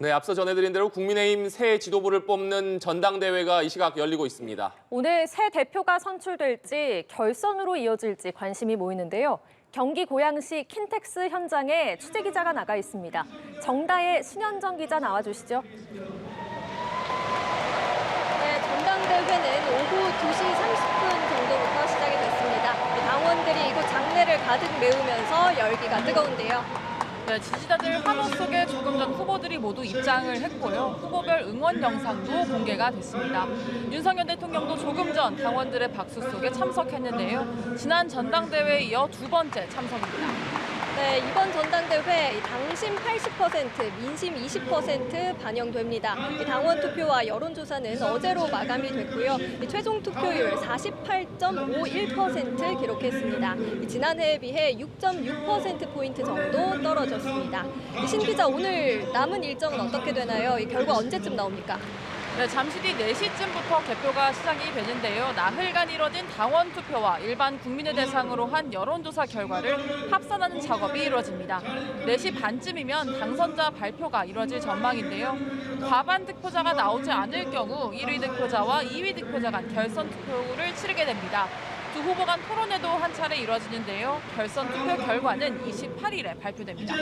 네, 앞서 전해드린 대로 국민의힘 새 지도부를 뽑는 전당대회가 이 시각 열리고 있습니다. 오늘 새 대표가 선출될지 결선으로 이어질지 관심이 모이는데요. 경기 고양시 킨텍스 현장에 취재기자가 나가 있습니다. 정다의 신현정 기자 나와주시죠. 네, 전당대회는 오후 2시 30분 정도부터 시작이 됐습니다. 당원들이 이곳 장내를 가득 메우면서 열기가 뜨거운데요. 네, 지지자들 환호 속에 조금 전 후보들이 모두 입장을 했고요. 후보별 응원 영상도 공개가 됐습니다. 윤석열 대통령도 조금 전 당원들의 박수 속에 참석했는데요. 지난 전당대회에 이어 두 번째 참석입니다. 네, 이번 전당대회 당심 80%, 민심 20% 반영됩니다. 당원 투표와 여론조사는 어제로 마감이 됐고요. 최종 투표율 48.51% 기록했습니다. 지난해에 비해 6.6%포인트 정도 떨어졌습니다. 신 기자, 오늘 남은 일정은 어떻게 되나요? 이 결과 언제쯤 나옵니까? 네, 잠시 뒤 4시쯤부터 개표가 시작이 되는데요. 나흘간 이뤄진 당원 투표와 일반 국민을 대상으로 한 여론조사 결과를 합산하는 작업이 이루어집니다. 4시 반쯤이면 당선자 발표가 이루어질 전망인데요. 과반 득표자가 나오지 않을 경우 1위 득표자와 2위 득표자 간 결선 투표를 치르게 됩니다. 두 후보 간 토론회도 한 차례 이루어지는데요. 결선 투표 결과는 28일에 발표됩니다.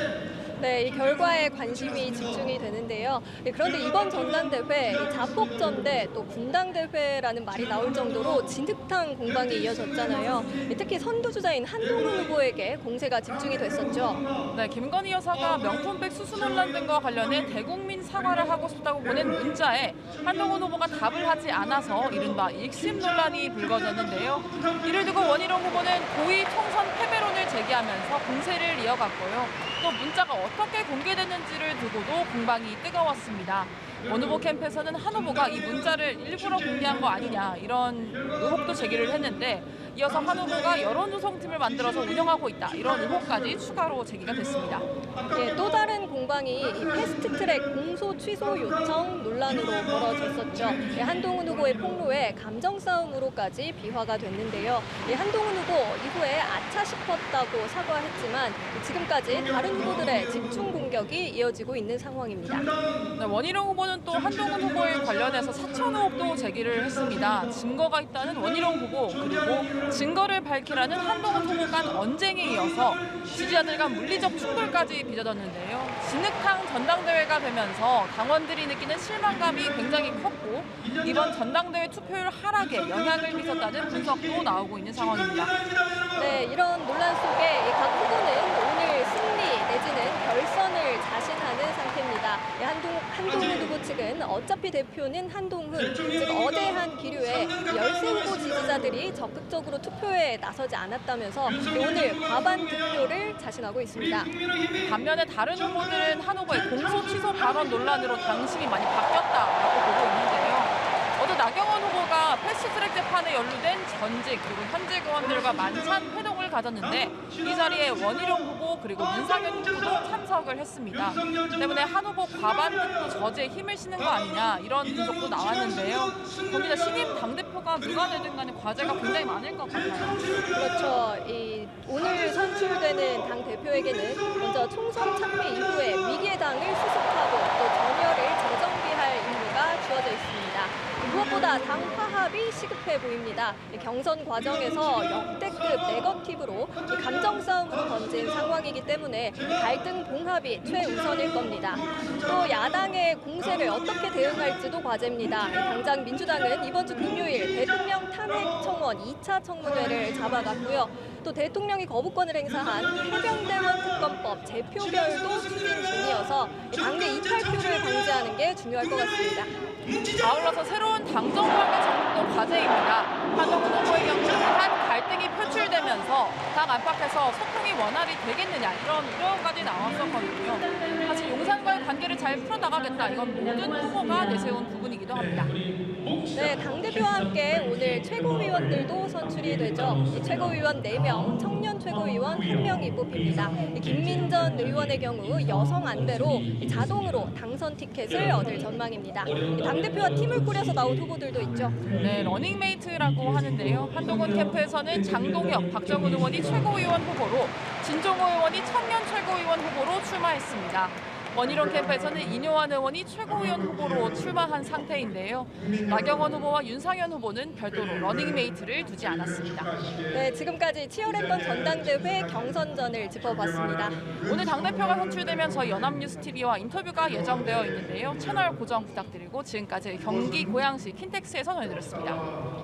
네, 이 결과에 관심이 집중이 되는데요. 그런데 이번 전당대회 자폭전대 또 분당대회라는 말이 나올 정도로 진흙탕 공방이 이어졌잖아요. 특히 선두주자인 한동훈 후보에게 공세가 집중이 됐었죠. 네, 김건희 여사가 명품백 수수 논란 등과 관련해 대국민 사과를 하고 싶다고 보낸 문자에 한동훈 후보가 답을 하지 않아서 이른바 익심 논란이 불거졌는데요. 이를 두고 원희룡 후보는 고의 총선 패배론을 제기하면서 공세를 이어갔고요. 또 문자가 어떻게 공개됐는지를 두고도 공방이 뜨거웠습니다. 원 후보 캠프에서는 한 후보가 이 문자를 일부러 공개한 거 아니냐 이런 의혹도 제기를 했는데 이어서 한 후보가 여론조성팀을 만들어서 운영하고 있다 이런 의혹까지 추가로 제기가 됐습니다. 네, 또 다른 공방이 이 패스트트랙 공소 취소 요청 논란으로 벌어졌었죠. 한동훈 후보의 폭로에 감정 싸움으로까지 비화가 됐는데요. 한동훈 후보 이후에 아차 싶었다고 사과했지만 지금까지 다른 후보들의 집중 공격이 이어지고 있는 상황입니다. 네, 원희룡 후보는 또 한동훈 후보에 관련해서 사천 의혹도 제기를 했습니다. 증거가 있다는 원희룡 후보 그리고 증거를 밝히라는 한동훈 후보 간 언쟁에 이어서 지지자들 간 물리적 충돌까지 빚어졌는데요. 진흙탕 전당대회가 되면서 당원들이 느끼는 실망감이 굉장히 컸고 이번 전당대회 투표율 하락에 영향을 미쳤다는 분석도 나오고 있는 상황입니다. 네, 이런 논란 속에 각 후보는 오늘 승리 내지는 결선을 자신하는 상태입니다. 한동훈 후보 측은 어차피 대표는 한동훈, 즉 어대한 기류에 열세 후보 지지자들이 적극적으로 투표에 나서지 않았다면서 오늘 과반 득표를 자신하고 있습니다. 반면에 다른 후보들은 한 후보의 공소 취소 발언 논란으로 당심이 많이 바뀌었다라고 보고 있는데요. 어제 나경원 후보가 패스트트랙 재판에 연루된 전직 그리고 현직 의원들과 만찬 회동을 가졌는데 이 자리에 원희룡 후보 그리고 문상현 후보도 참석을 했습니다. 때문에 한 후보 과반 득표 저지에 힘을 실는 거 아니냐 이런 분석도 나왔는데요. 거기다 신임 당대표가 누가 되든 간에 과제가 굉장히 많을 것 같아요. 그렇죠. 오늘 선출되는 당대표에게는 먼저 총선 참패 이후에 위기의 당을 수습하고 또 전열을 재정비할 임무가 주어져 있습니다. 무엇보다 당 화합이 시급해 보입니다. 경선 과정에서 역대급 네거티브로 감정 싸움으로 번진 상황이기 때문에 갈등 봉합이 최우선일 겁니다. 또 야당의 공세를 어떻게 대응할지도 과제입니다. 당장 민주당은 이번 주 금요일 대통령 탄핵 청원 2차 청문회를 잡아갔고요. 또 대통령이 거부권을 행사한 해병대원 특검법 재표결도 추진 중이어서 당내 이탈표를 방지하는 게 중요할 것 같습니다. 아울러서 새로운 당정관계 정도 과제입니다. 한동훈 후보의 경우 한 갈등이 표출되면서 당 안팎에서 소통이 원활히 되겠느냐 이런 우려까지 나왔었거든요. 사실 용산과의 관계를 잘 풀어나가겠다 이건 모든 후보가 내세운 부분이기도 합니다. 네, 당대표와 함께 오늘 최고위원들도 선출이 되죠. 최고위원 4명, 청년 최고위원 1명이 뽑힙니다. 김민전 의원의 경우 여성 안배로 자동으로 당선 티켓을 얻을 전망입니다. 당대표와 팀을 꾸려서 나온 후보들도 있죠. 네, 러닝메이트라고 하는데요. 한동훈 캠프에서는 장동혁, 박정훈 의원이 최고위원 후보로 진종호 의원이 청년 최고위원 후보로 출마했습니다. 원희룡 캠프에서는 인효환 의원이 최고위원 후보로 출마한 상태인데요. 나경원 후보와 윤상현 후보는 별도로 러닝메이트를 두지 않았습니다. 네, 지금까지 치열했던 전당대회 경선전을 짚어봤습니다. 오늘 당대표가 선출되면 저희 연합뉴스TV와 인터뷰가 예정되어 있는데요. 채널 고정 부탁드리고 지금까지 경기 고양시 킨텍스에서 전해드렸습니다.